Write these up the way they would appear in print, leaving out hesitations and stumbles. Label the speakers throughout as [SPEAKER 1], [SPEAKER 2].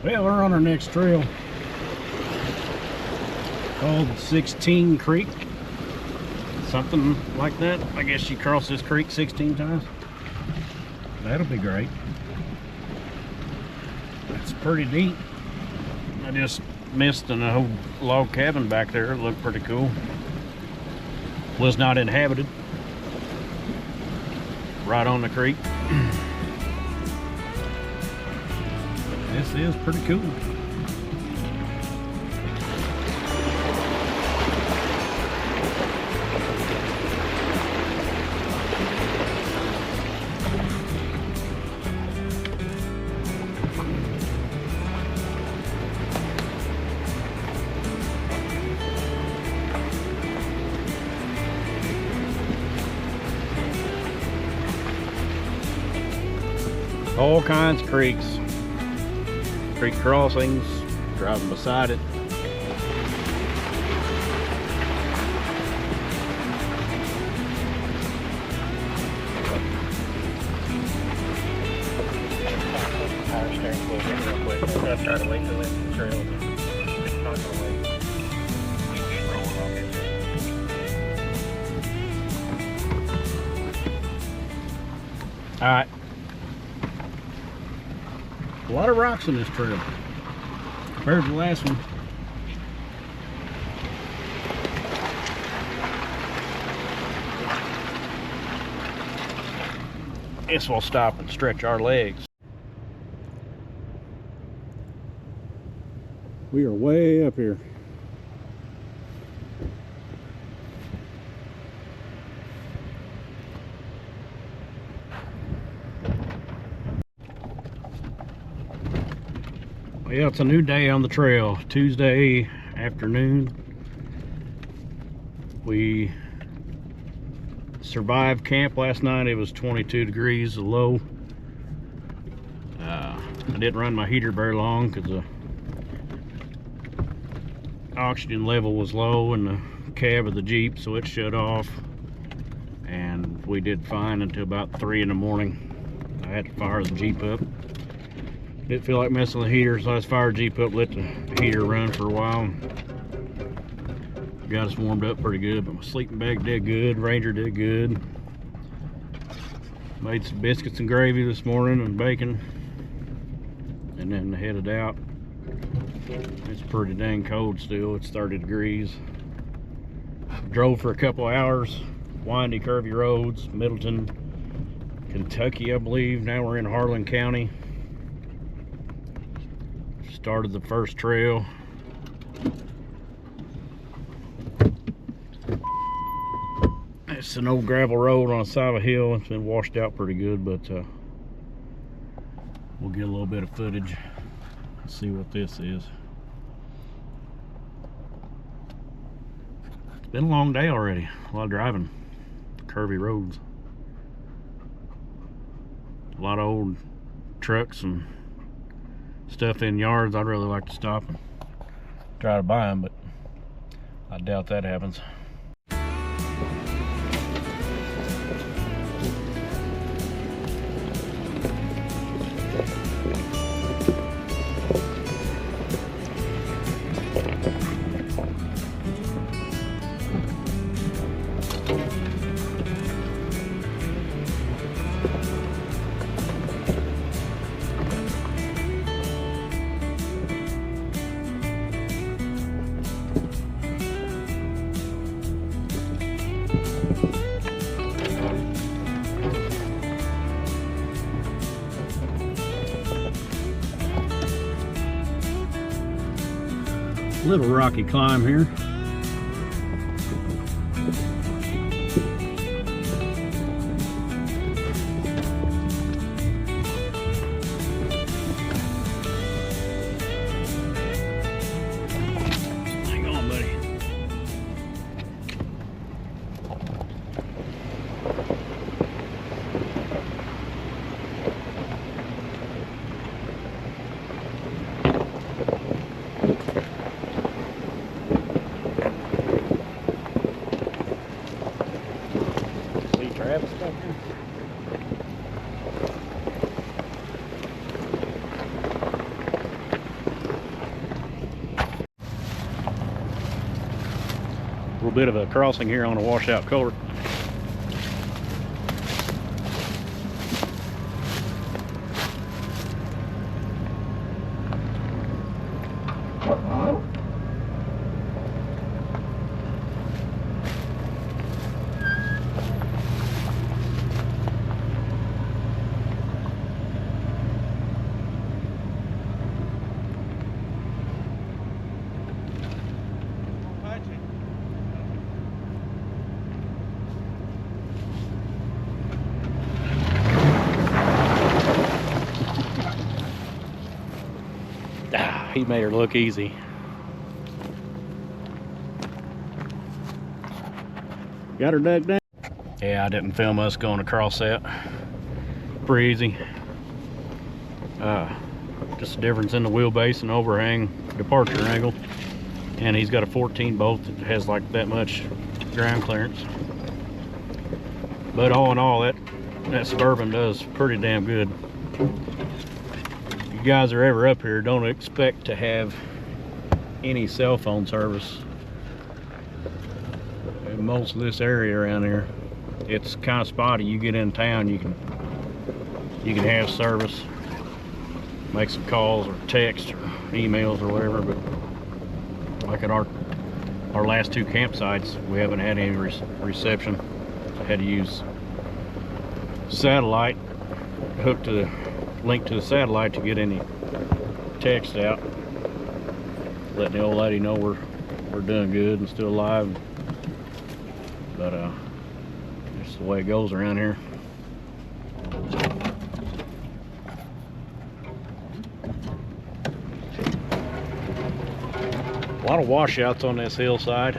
[SPEAKER 1] Well, we're on our next trail called 16 Creek. Something like that. I guess you cross this creek 16 times. That'll be great. It's pretty neat. I just missed an old log cabin back there. It looked pretty cool. Was not inhabited. Right on the creek. This is pretty cool. All kinds of creeks, creek crossings, driving beside it.
[SPEAKER 2] Try to wait till the trail. It's not gonna wait.
[SPEAKER 1] All right. A lot of rocks in this trail compared to the last one. Guess we'll stop and stretch our legs. We are way up here. Well, it's a new day on the trail. Tuesday afternoon. We survived camp last night. It was 22 degrees low. I didn't run my heater very long because the oxygen level was low in the cab of the Jeep, so it shut off. And we did fine until about 3 in the morning. I had to fire the Jeep up. Didn't feel like messing with the heater, so I just fired the Jeep up, let the heater run for a while. Got us warmed up pretty good, but my sleeping bag did good, Ranger did good. Made some biscuits and gravy this morning and bacon, and then headed out. It's pretty dang cold still, it's 30 degrees. Drove for a couple hours, windy, curvy roads, Middleton, Kentucky, I believe. Now we're in Harlan County. Started the first trail. It's an old gravel road on the side of a hill. It's been washed out pretty good, but we'll get a little bit of footage and see what this is. It's been a long day already. A lot of driving, curvy roads, a lot of old trucks and stuff in yards. I'd really like to stop and try to buy them, but I doubt that happens. Little rocky climb here. Hang on, buddy. bit of a crossing here on a washout culvert. He made her look easy. Got her dug down. Yeah, I didn't film us going across that. Pretty easy. Just a difference in the wheelbase and overhang departure angle. And he's got a 14 bolt that has like that much ground clearance. But all in all, that Suburban does pretty damn good. If you guys are ever up here, don't expect to have any cell phone service in most of this area around here. It's kind of spotty. You get in town, you can have service, make some calls or text or emails or whatever, but like at our last two campsites, we haven't had any reception. I had to use satellite, link to the satellite to get any text out, letting the old lady know we're doing good and still alive. But that's the way it goes around here. A lot of washouts on this hillside.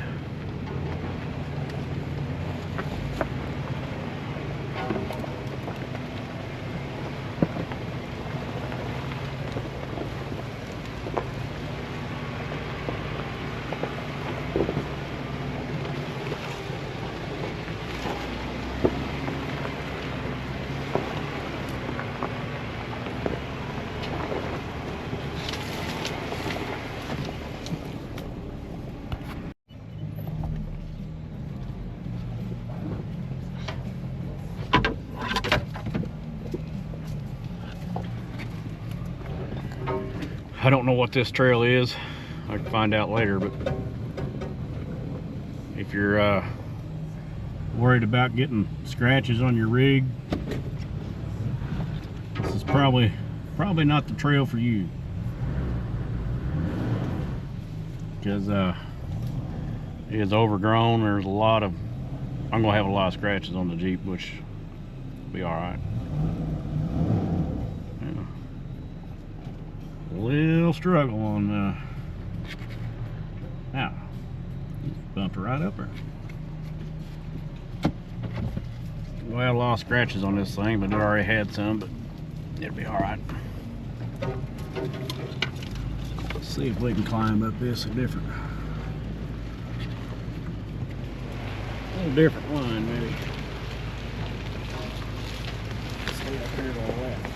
[SPEAKER 1] I don't know what this trail is. I can find out later, but if you're worried about getting scratches on your rig, this is probably not the trail for you, because it is overgrown. There's a lot of, I'm gonna have a lot of scratches on the Jeep, which will be all right. Little struggle on now. Bumped right up her. Well, I lost scratches on this thing, but I already had some, but it'll be all right. Let's see if we can climb up this a little different line, maybe. Stay up here to the left.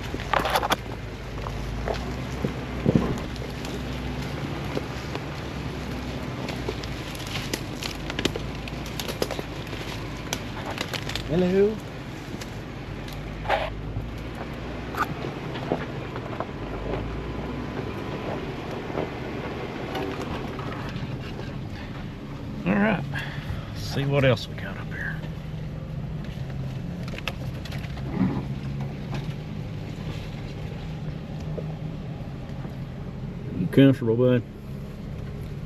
[SPEAKER 3] Hello.
[SPEAKER 1] All right, let's see what else we got up here. You comfortable, bud?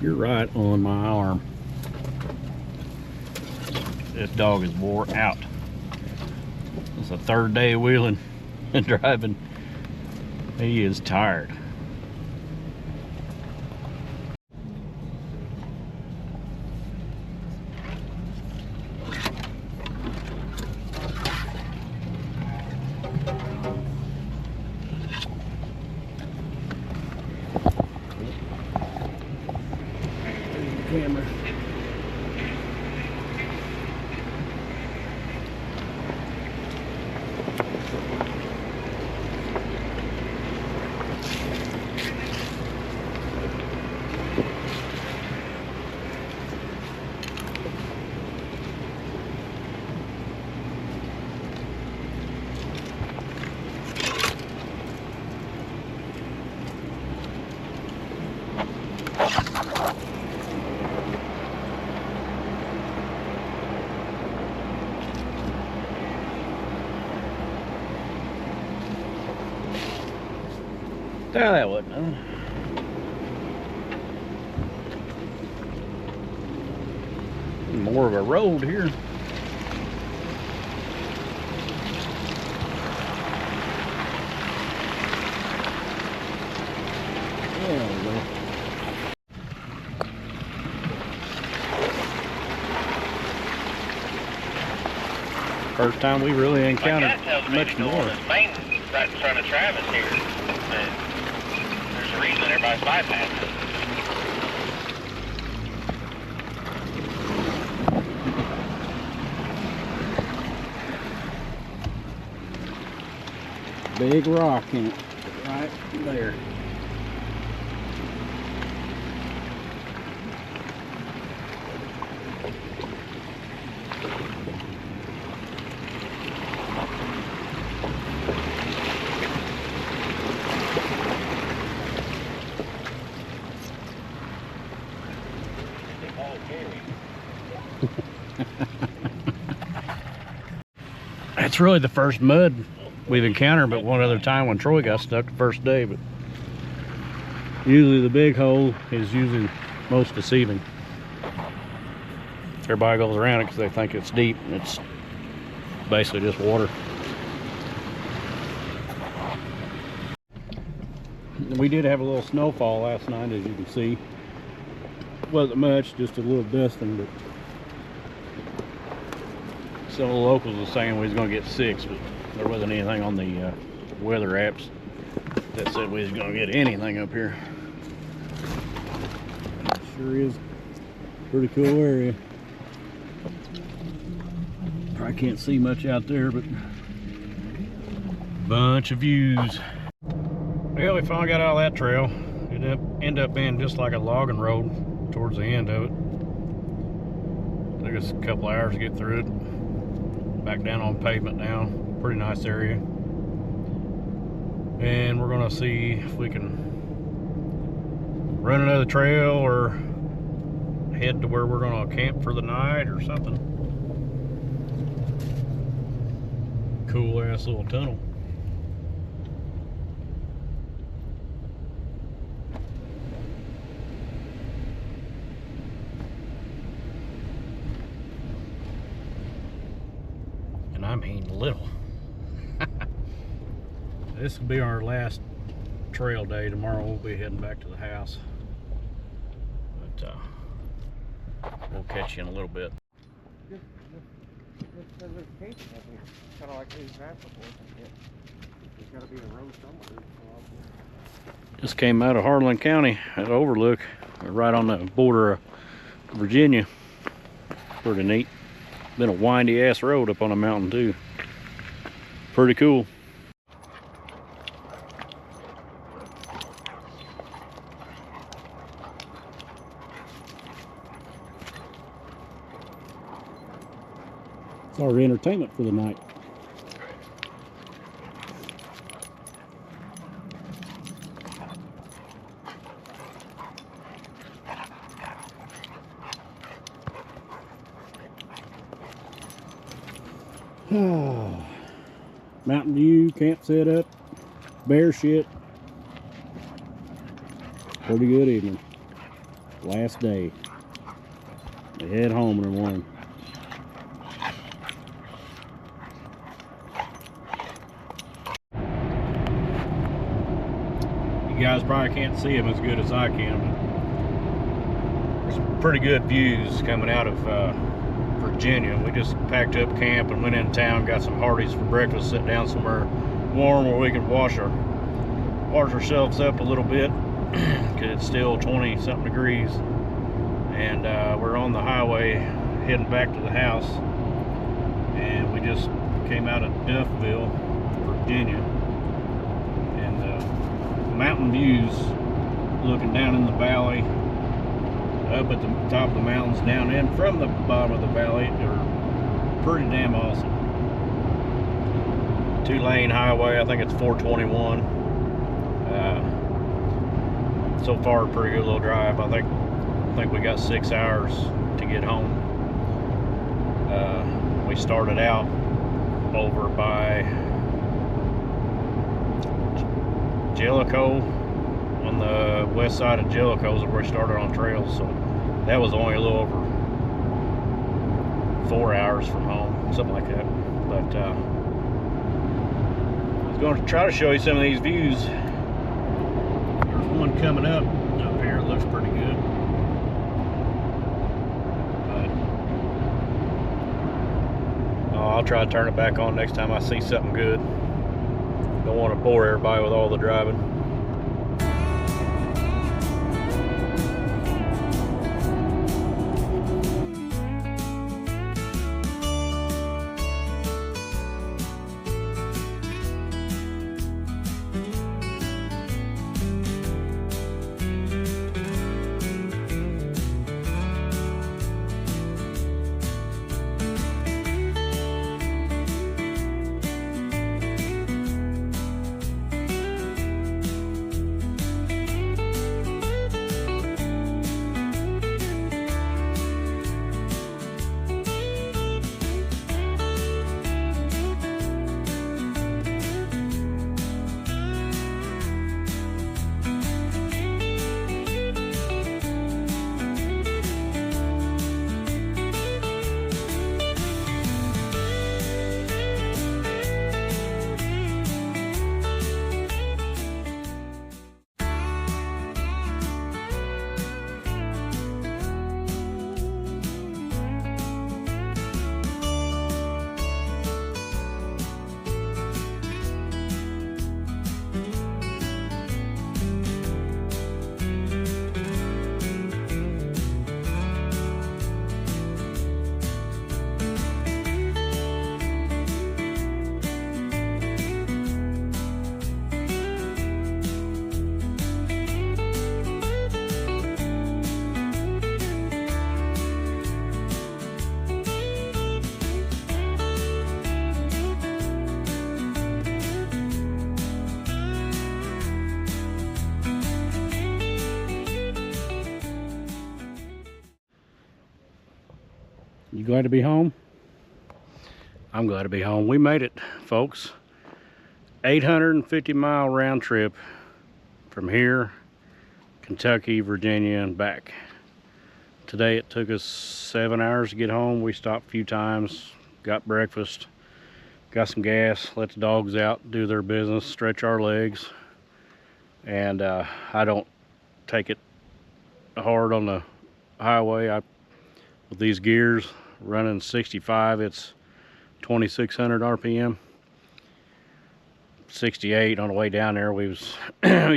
[SPEAKER 1] You're right on my arm. This dog is wore out. It's the third day of wheeling and driving. He is tired. Camera. No, that wasn't nothing. More of a road here. There we go. First time we really encountered much more.
[SPEAKER 2] Main right in front of Travis here. There's a reason everybody's bypassing.
[SPEAKER 1] Big rock in it, right there. It's really the first mud we've encountered, but one other time when Troy got stuck the first day. But usually the big hole is usually most deceiving. Everybody goes around it because they think it's deep, and it's basically just water. We did have a little snowfall last night, as you can see. Wasn't much, just a little dusting, but some of the locals were saying we was gonna get 6, but there wasn't anything on the weather apps that said we was gonna get anything up here. It sure is a pretty cool area. Probably can't see much out there, but bunch of views. Well, we finally got out of that trail. It ended up being just like a logging road towards the end of it. Took us a couple hours to get through it. Back down on pavement now. Pretty nice area. And we're gonna see if we can run another trail or head to where we're gonna camp for the night or something. Cool ass little tunnel. And I mean little. This will be our last trail day. Tomorrow we'll be heading back to the house. But we'll catch you in a little bit.
[SPEAKER 3] Kind of like these maps before. There's got to be a road somewhere.
[SPEAKER 1] Just came out of Harlan County at Overlook. We're right on the border of Virginia. Pretty neat. Been a windy ass road up on a mountain too. Pretty cool. It's our entertainment for the night. Mountain view, camp set up, bear shit. Pretty good evening. Last day. We head home in the morning. You guys probably can't see them as good as I can, but there's some pretty good views coming out of Virginia. We just packed up camp and went in town, got some Hardee's for breakfast, sit down somewhere warm where we could wash ourselves up a little bit because it's still 20 something degrees, and we're on the highway heading back to the house, and we just came out of Duffville, Virginia, and mountain views looking down in the valley, up at the top of the mountains, down in from the bottom of the valley are pretty damn awesome. 2-lane highway, I think it's 421. So far, a pretty good little drive. I think we got 6 hours to get home. We started out over by Jellicoe, on the west side of Jellicoe's where we started on trails, so that was only a little over 4 hours from home, something like that. But I was going to try to show you some of these views. There's one coming up here. It looks pretty good. But I'll try to turn it back on next time I see something good. Don't want to bore everybody with all the driving. You glad to be home? I'm glad to be home. We made it, folks. 850-mile round trip from here, Kentucky, Virginia, and back. Today it took us 7 hours to get home. We stopped a few times, got breakfast, got some gas, let the dogs out, do their business, stretch our legs. And I don't take it hard on the highway. With these gears running 65, it's 2600 RPM. 68 on the way down there. We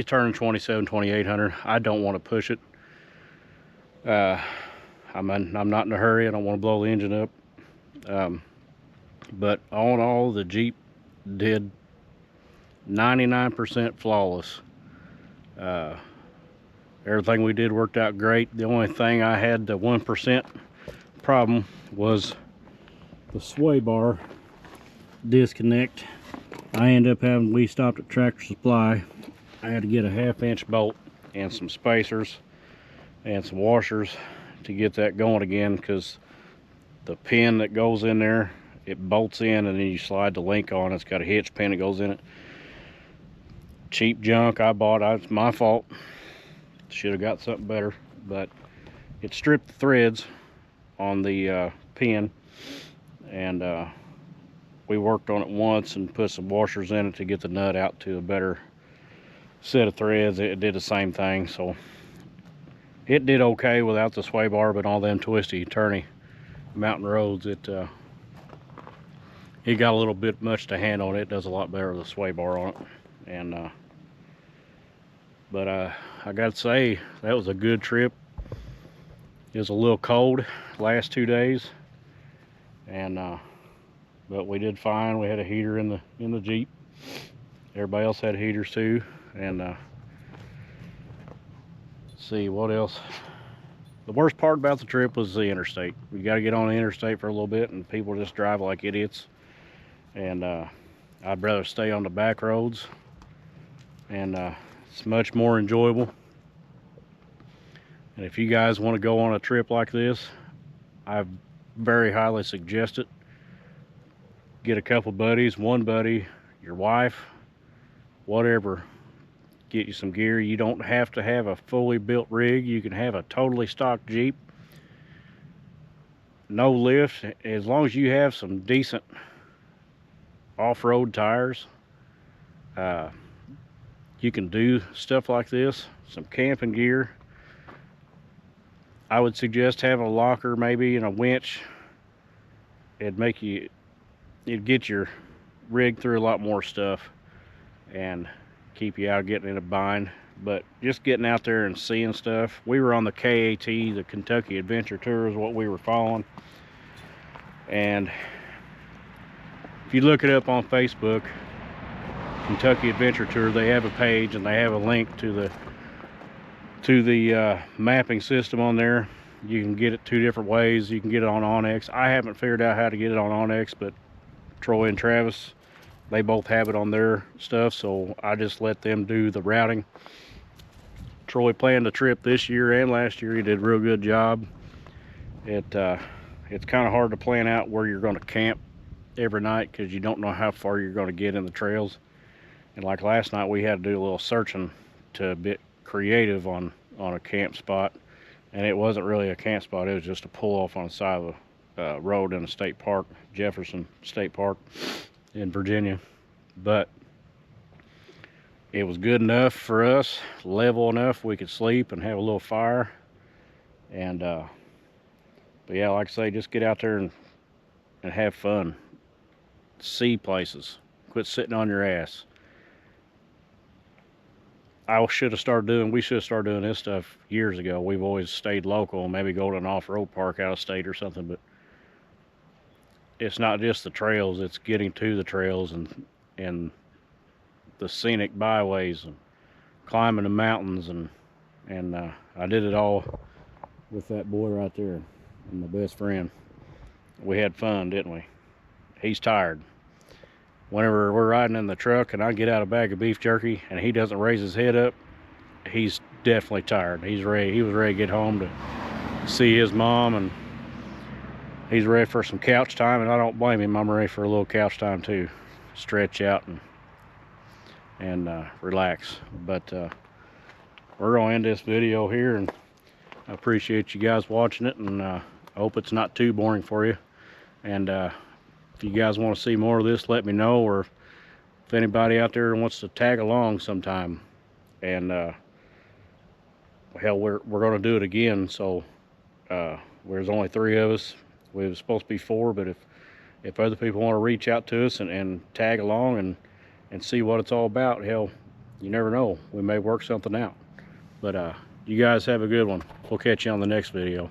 [SPEAKER 1] turning 2800. I don't want to push it. I'm not in a hurry. I don't want to blow the engine up. But all in all, the Jeep did 99% flawless. Everything we did worked out great. The only thing I had, the 1% problem, was the sway bar disconnect. We stopped at Tractor Supply. I had to get a 1/2-inch bolt and some spacers and some washers to get that going again, because the pin that goes in there, it bolts in and then you slide the link on. It's got a hitch pin that goes in it. Cheap junk I bought. It's my fault. Should have got something better, but it stripped the threads on the pin, and we worked on it once and put some washers in it to get the nut out to a better set of threads. It did the same thing, so it did okay without the sway bar, but all them twisty turny mountain roads, it got a little bit much to handle. It does a lot better with a sway bar on it. And but I gotta say, that was a good trip. It was a little cold last 2 days, and but we did fine. We had a heater in the Jeep. Everybody else had heaters too. And let's see what else. The worst part about the trip was the interstate. We got to get on the interstate for a little bit, and people just drive like idiots. And I'd rather stay on the back roads, and it's much more enjoyable. And if you guys want to go on a trip like this, I very highly suggest it. Get a couple buddies, one buddy, your wife, whatever. get you some gear. You don't have to have a fully built rig. You can have a totally stock Jeep, no lift, as long as you have some decent off-road tires. You can do stuff like this. Some camping gear. I would suggest having a locker maybe and a winch. It'd get your rig through a lot more stuff and keep you out getting in a bind. But just getting out there and seeing stuff. We were on the KAT, the Kentucky Adventure Tour is what we were following. And if you look it up on Facebook, Kentucky Adventure Tour, they have a page and they have a link to the mapping system on there. You can get it 2 different ways. You can get it on Onyx. I haven't figured out how to get it on Onyx, but Troy and Travis, they both have it on their stuff, so I just let them do the routing. Troy planned a trip this year and last year. He did a real good job. It's kind of hard to plan out where you're going to camp every night because you don't know how far you're going to get in the trails. And like last night, we had to do a little searching to get creative on a camp spot. And it wasn't really a camp spot. It was just a pull off on the side of a road in a state park, Jefferson State Park in Virginia. But it was good enough for us, level enough we could sleep and have a little fire. And but yeah, like I say, just get out there and have fun. See places. Quit sitting on your ass. We should have started doing this stuff years ago. We've always stayed local, maybe go to an off-road park out of state or something, but it's not just the trails, it's getting to the trails and the scenic byways and climbing the mountains, and I did it all with that boy right there and my best friend. We had fun, didn't we? He's tired. Whenever we're riding in the truck and I get out a bag of beef jerky and he doesn't raise his head up, he's definitely tired. He was ready to get home to see his mom, and he's ready for some couch time, and I don't blame him. I'm ready for a little couch time too. Stretch out and relax. But we're gonna end this video here, and I appreciate you guys watching it, and I hope it's not too boring for you. And if you guys want to see more of this, let me know, or if anybody out there wants to tag along sometime. And hell, we're going to do it again. So there's only 3 of us. We were supposed to be 4, but if other people want to reach out to us and tag along and see what it's all about, hell, you never know. We may work something out. But you guys have a good one. We'll catch you on the next video.